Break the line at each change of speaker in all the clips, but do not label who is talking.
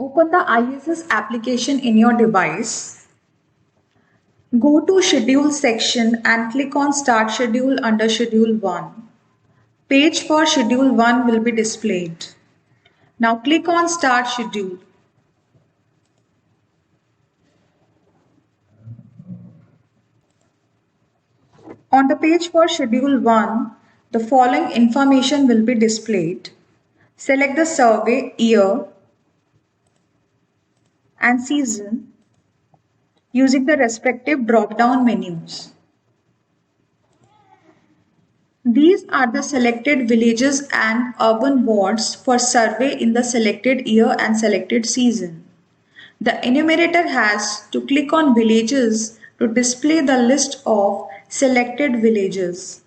Open the ISS application in your device. Go to Schedule section and click on Start Schedule under Schedule 1. Page for Schedule 1 will be displayed. Now click on Start Schedule. On the page for Schedule 1, the following information will be displayed. Select the survey year and season using the respective drop-down menus. These are the selected villages and urban wards for survey in the selected year and selected season. The enumerator has to click on villages to display the list of selected villages.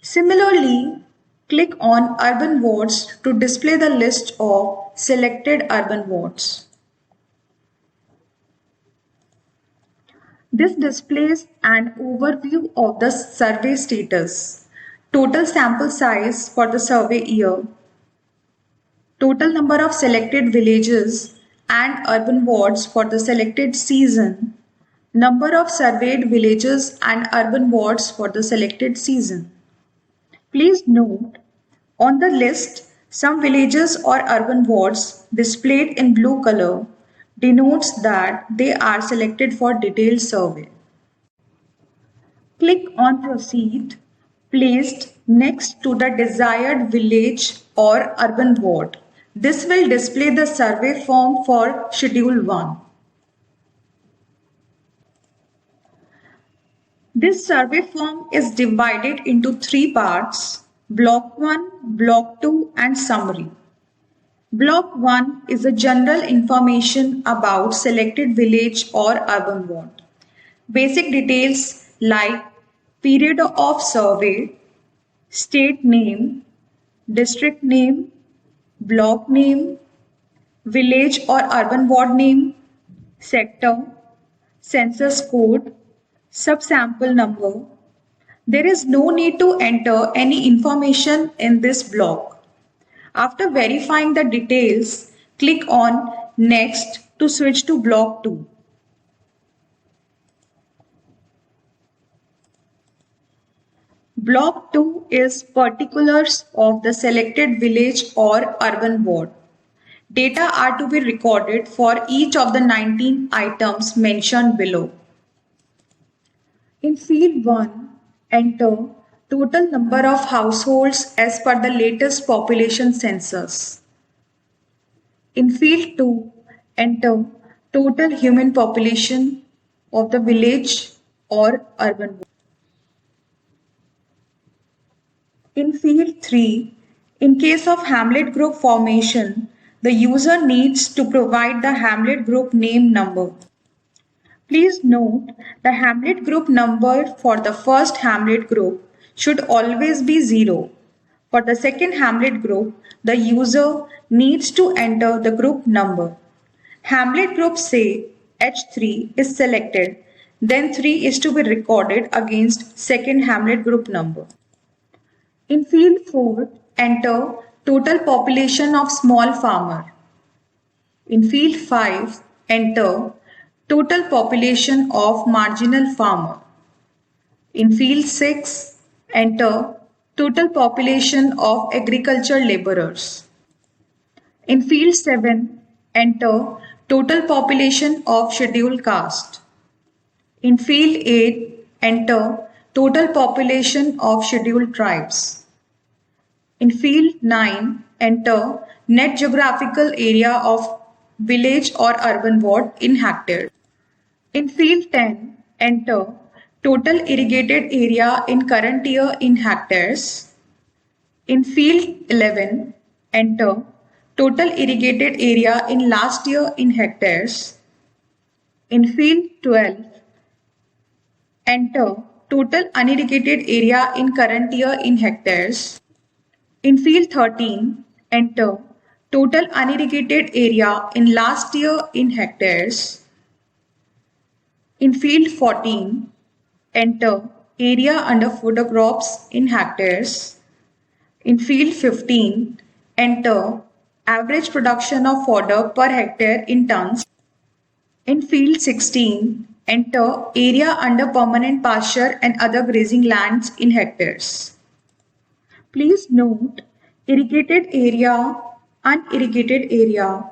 Similarly, click on urban wards to display the list of selected urban wards. This displays an overview of the survey status, total sample size for the survey year, total number of selected villages and urban wards for the selected season, number of surveyed villages and urban wards for the selected season. Please note, on the list, some villages or urban wards displayed in blue color denotes that they are selected for detailed survey. Click on Proceed placed next to the desired village or urban ward. This will display the survey form for Schedule 1. This survey form is divided into 3 parts: Block 1, Block 2 and Summary. Block 1 is the general information about selected village or urban ward. Basic details like period of survey, state name, district name, block name, village or urban ward name, sector, census code, subsample number. There is no need to enter any information in this block. After verifying the details, click on Next to switch to Block 2. Block 2 is particulars of the selected village or urban ward. Data are to be recorded for each of the 19 items mentioned below. In Field 1, enter total number of households as per the latest population census. In Field 2, enter total human population of the village or urban ward. In Field 3, in case of Hamlet group formation, the user needs to provide the Hamlet group name number. Please note, the Hamlet group number for the first Hamlet group should always be 0. For the second Hamlet group, the user needs to enter the group number. Hamlet group say H3 is selected, then 3 is to be recorded against second Hamlet group number. In Field 4, enter total population of small farmer. In Field 5, enter total population of marginal farmer. In Field 6, enter total population of agriculture laborers. In Field 7, enter total population of scheduled caste. In Field 8, enter total population of scheduled tribes. In Field 9, enter net geographical area of village or urban ward in hectares. In Field 10, enter total irrigated area in current year in hectares. In Field 11, enter total irrigated area in last year in hectares. In Field 12, enter total unirrigated area in current year in hectares. In Field 13, enter total unirrigated area in last year in hectares. In Field 14, enter area under fodder crops in hectares. In Field 15, enter average production of fodder per hectare in tons. In field 16, enter area under permanent pasture and other grazing lands in hectares. Please note irrigated area, unirrigated area,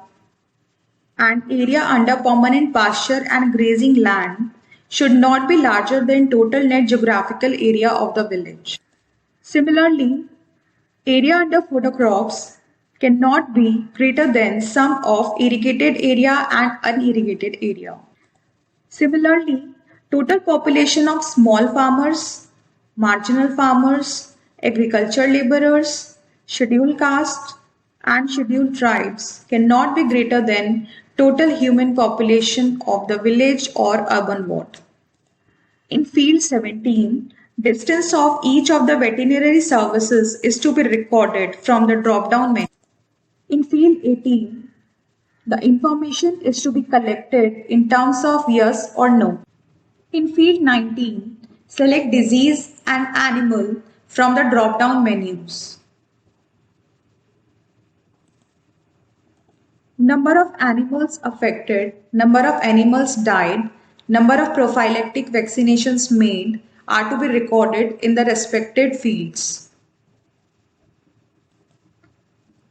and area under permanent pasture and grazing land should not be larger than total net geographical area of the village. Similarly, area under fodder crops cannot be greater than sum of irrigated area and unirrigated area. Similarly, total population of small farmers, marginal farmers, agricultural laborers, scheduled castes, and scheduled tribes cannot be greater than total human population of the village or urban ward. In field 17, distance of each of the veterinary services is to be recorded from the drop-down menu. In field 18, the information is to be collected in terms of yes or no. In field 19, select disease and animal from the drop-down menus. Number of animals affected, number of animals died, number of prophylactic vaccinations made are to be recorded in the respected fields.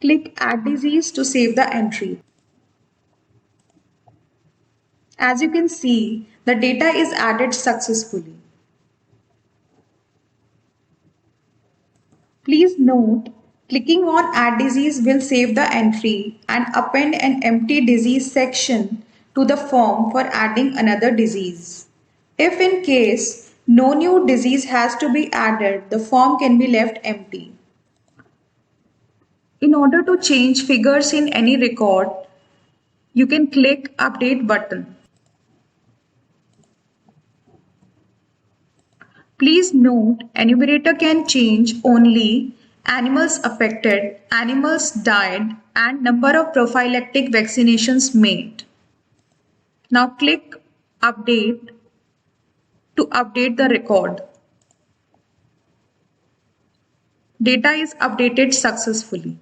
Click Add Disease to save the entry. As you can see, the data is added successfully. Please note, clicking on Add Disease will save the entry and append an empty disease section to the form for adding another disease. If in case no new disease has to be added, the form can be left empty. In order to change figures in any record, you can click Update button. Please note, enumerator can change only animals affected, animals died, and number of prophylactic vaccinations made. Now click Update to update the record. Data is updated successfully.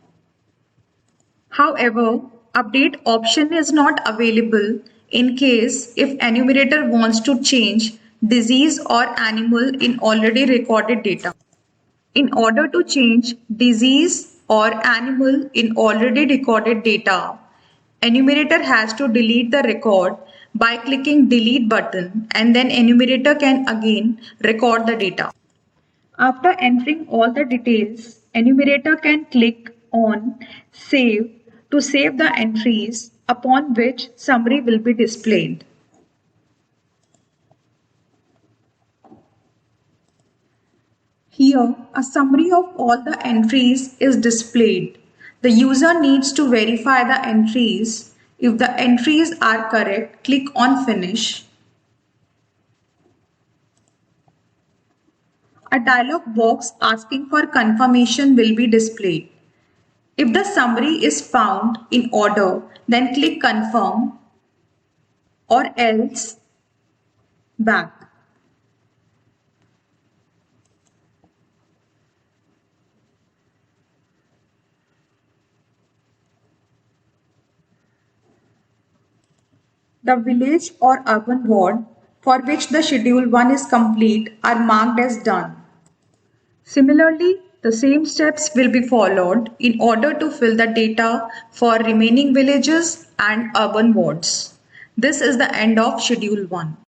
However, update option is not available in case if enumerator wants to change disease or animal in already recorded data. In order to change disease or animal in already recorded data, enumerator has to delete the record by clicking delete button, and then enumerator can again record the data. After entering all the details, enumerator can click on save to save the entries, upon which summary will be displayed. Here, a summary of all the entries is displayed. The user needs to verify the entries. If the entries are correct, click on Finish. A dialog box asking for confirmation will be displayed. If the summary is found in order, then click Confirm or else Back. The village or urban ward for which the Schedule 1 is complete are marked as done. Similarly, the same steps will be followed in order to fill the data for remaining villages and urban wards. This is the end of Schedule 1.